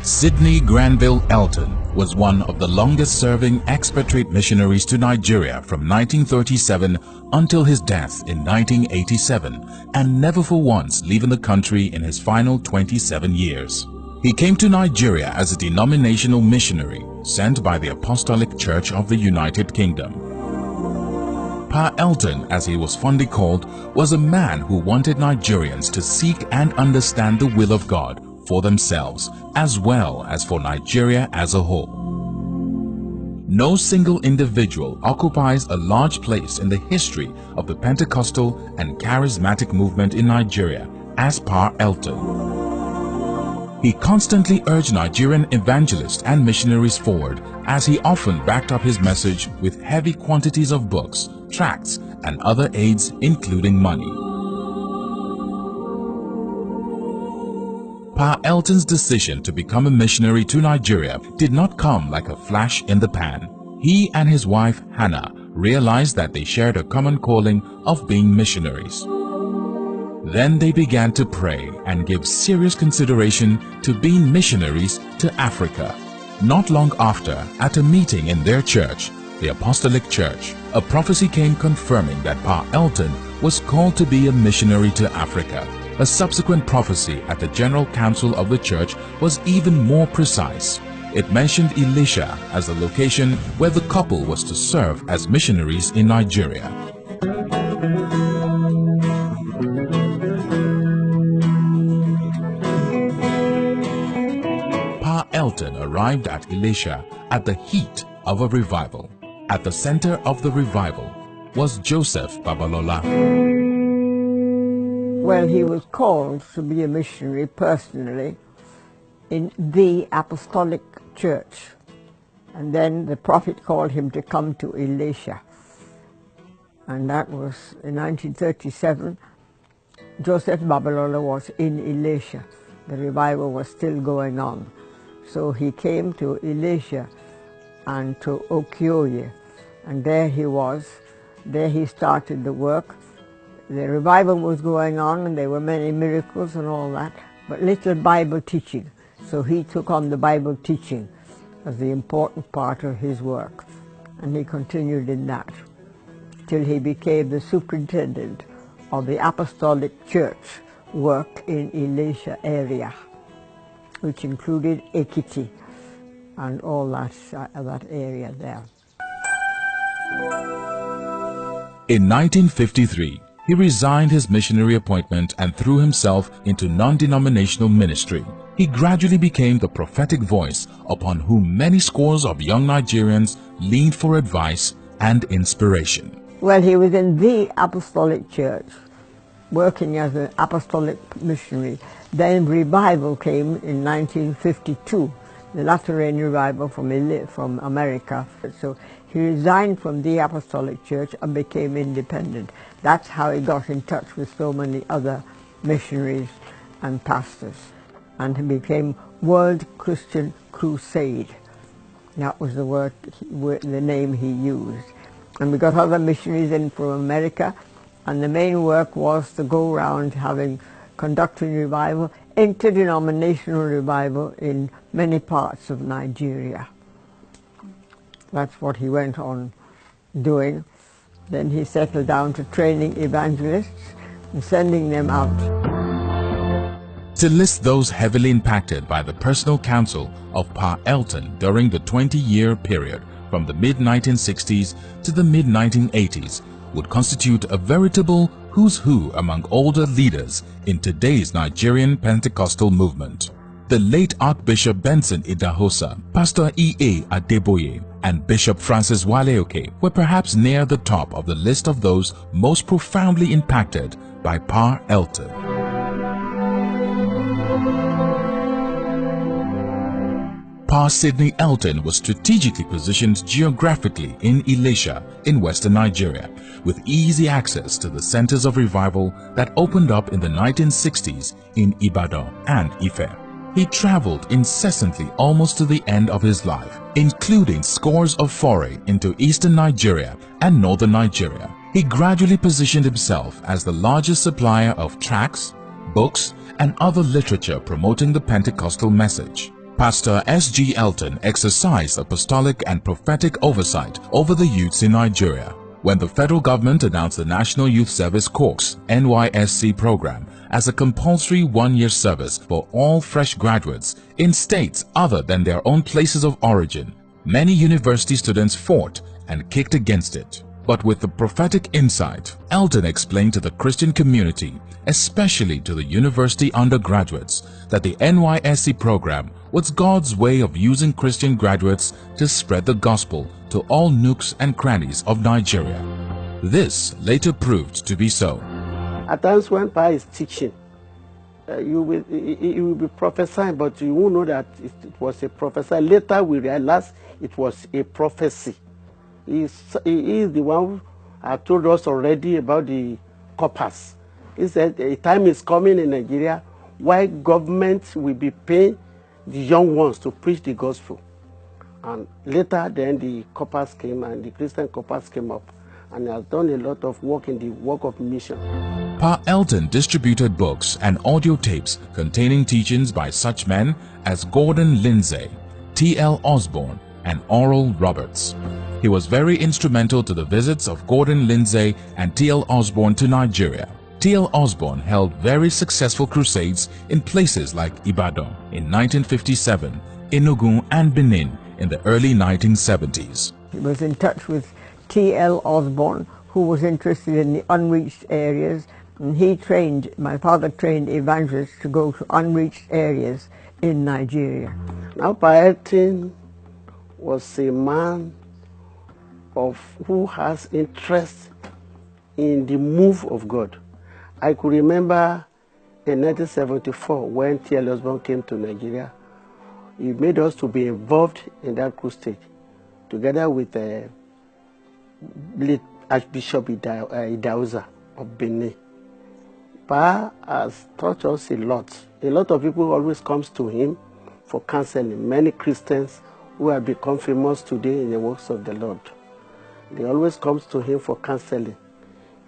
Sidney Granville Elton was one of the longest-serving expatriate missionaries to Nigeria from 1937 until his death in 1987, and never for once leaving the country in his final 27 years. He came to Nigeria as a denominational missionary sent by the Apostolic Church of the United Kingdom. Pa Elton, as he was fondly called, was a man who wanted Nigerians to seek and understand the will of God for themselves, as well as for Nigeria as a whole. No single individual occupies a large place in the history of the Pentecostal and charismatic movement in Nigeria as Pa Elton. He constantly urged Nigerian evangelists and missionaries forward, as he often backed up his message with heavy quantities of books, tracts, and other aids, including money. Pa Elton's decision to become a missionary to Nigeria did not come like a flash in the pan. He and his wife Hannah realized that they shared a common calling of being missionaries. Then they began to pray and give serious consideration to being missionaries to Africa. Not long after, at a meeting in their church, the Apostolic Church, a prophecy came confirming that Pa Elton was called to be a missionary to Africa. A subsequent prophecy at the General Council of the Church was even more precise. It mentioned Elisha as the location where the couple was to serve as missionaries in Nigeria. Pa Elton arrived at Elisha at the heat of a revival. At the center of the revival was Joseph Babalola. Well, he was called to be a missionary personally in the Apostolic Church. And then the prophet called him to come to Elisha. And that was in 1937. Joseph Babalola was in Elisha. The revival was still going on. So he came to Elisha and to Okioye. And there he was. There he started the work. The revival was going on and there were many miracles and all that, but little Bible teaching. So he took on the Bible teaching as the important part of his work. And he continued in that till he became the superintendent of the Apostolic Church work in Elisha area, which included Ekiti and all that area there. In 1953, he resigned his missionary appointment and threw himself into non-denominational ministry. He gradually became the prophetic voice upon whom many scores of young Nigerians leaned for advice and inspiration. Well, he was in the Apostolic Church, working as an apostolic missionary. Then revival came in 1952, the Lateran revival from America. So he resigned from the Apostolic Church and became independent. That's how he got in touch with so many other missionaries and pastors. And he became World Christian Crusade. That was the name he used. And we got other missionaries in from America, and the main work was to go around conducting revival, interdenominational revival in many parts of Nigeria. That's what he went on doing. Then he settled down to training evangelists and sending them out. To list those heavily impacted by the personal counsel of Pa Elton during the 20-year period from the mid-1960s to the mid-1980s would constitute a veritable who's who among older leaders in today's Nigerian Pentecostal movement. The late Archbishop Benson Idahosa, Pastor E.A. Adeboye, and Bishop Francis Waleoke were perhaps near the top of the list of those most profoundly impacted by Pa Elton. Pa Sidney Elton was strategically positioned geographically in Elisha in western Nigeria, with easy access to the centers of revival that opened up in the 1960s in Ibadan and Ife. He traveled incessantly almost to the end of his life, including scores of foray into eastern Nigeria and northern Nigeria. He gradually positioned himself as the largest supplier of tracts, books, and other literature promoting the Pentecostal message. Pastor S.G. Elton exercised apostolic and prophetic oversight over the youths in Nigeria when the federal government announced the National Youth Service Corps (NYSC) program as a compulsory one-year service for all fresh graduates in states other than their own places of origin. Many university students fought and kicked against it. But with the prophetic insight, Elton explained to the Christian community, especially to the university undergraduates, that the NYSC program was God's way of using Christian graduates to spread the gospel to all nooks and crannies of Nigeria. This later proved to be so. At times when Pa is teaching, you will be prophesying, but you won't know that it was a prophecy. Later we realized it was a prophecy. He is the one who told us already about the corpus. He said a time is coming in Nigeria why government will be paying the young ones to preach the gospel. And later then the corpus came, and the Christian corpus came up, and has done a lot of work in the work of mission. Pa Elton distributed books and audio tapes containing teachings by such men as Gordon Lindsay, T.L. Osborne, and Oral Roberts. He was very instrumental to the visits of Gordon Lindsay and T.L. Osborne to Nigeria. T.L. Osborne held very successful crusades in places like Ibadan in 1957, Enugu and Benin in the early 1970s. He was in touch with T.L. Osborne, who was interested in the unreached areas, and he trained, my father trained evangelists to go to unreached areas in Nigeria. Now Pa Elton was a man who has interest in the move of God. I could remember in 1974 when T.L. Osborne came to Nigeria. He made us to be involved in that crusade together with late Archbishop Idahosa of Benin. Pa has taught us a lot. A lot of people always comes to him for counseling. Many Christians who have become famous today in the works of the Lord, they always comes to him for counseling.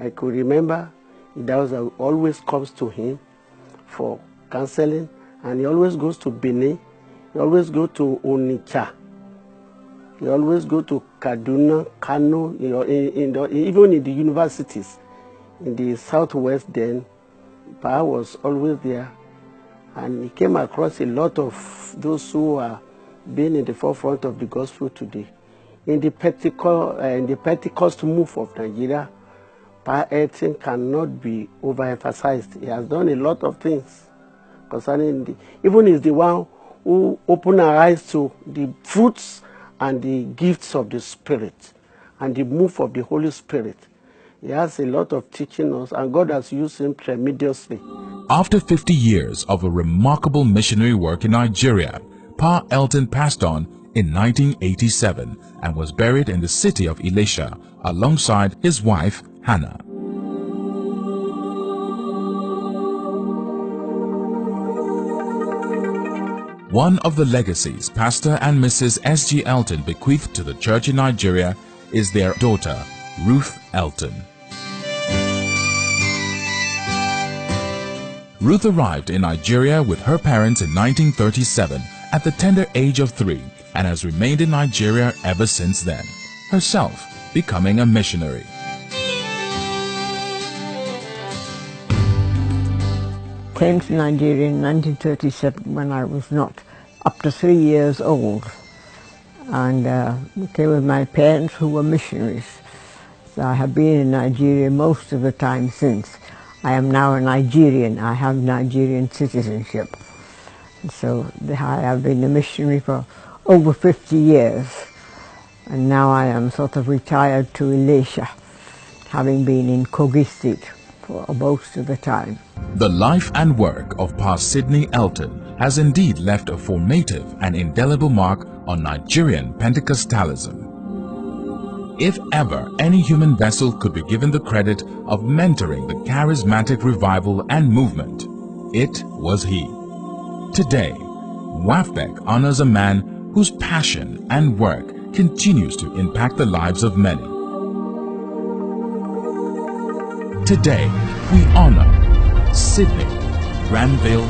I could remember Idahosa always comes to him for counseling, and he always goes to Benin. He always go to Onitsha. He always go to Kaduna, Kano, even in the universities in the southwest. Then Pa was always there, and he came across a lot of those who are being in the forefront of the gospel today. In the Pentecost move of Nigeria, Pa Elton cannot be overemphasized. He has done a lot of things concerning even is the one who opened our eyes to the fruits and the gifts of the Spirit and the move of the Holy Spirit. He has a lot of teaching us, and God has used him tremendously. After 50 years of a remarkable missionary work in Nigeria, Pa Elton passed on in 1987 and was buried in the city of Elisha alongside his wife Hannah. One of the legacies Pastor and Mrs. S.G. Elton bequeathed to the church in Nigeria is their daughter, Ruth Elton. Ruth arrived in Nigeria with her parents in 1937 at the tender age of 3 and has remained in Nigeria ever since then, herself becoming a missionary. Came to Nigeria in 1937 when I was not up to 3 years old, and came with my parents who were missionaries. So I have been in Nigeria most of the time since. I am now a Nigerian. I have Nigerian citizenship. So I have been a missionary for over 50 years, and now I am sort of retired to Elisha, having been in Kogi State for most of the time. The life and work of Pa Sidney Elton has indeed left a formative and indelible mark on Nigerian Pentecostalism. If ever any human vessel could be given the credit of mentoring the charismatic revival and movement, it was he. Today, WAFBEC honors a man whose passion and work continues to impact the lives of many. Today, we honor Sidney Granville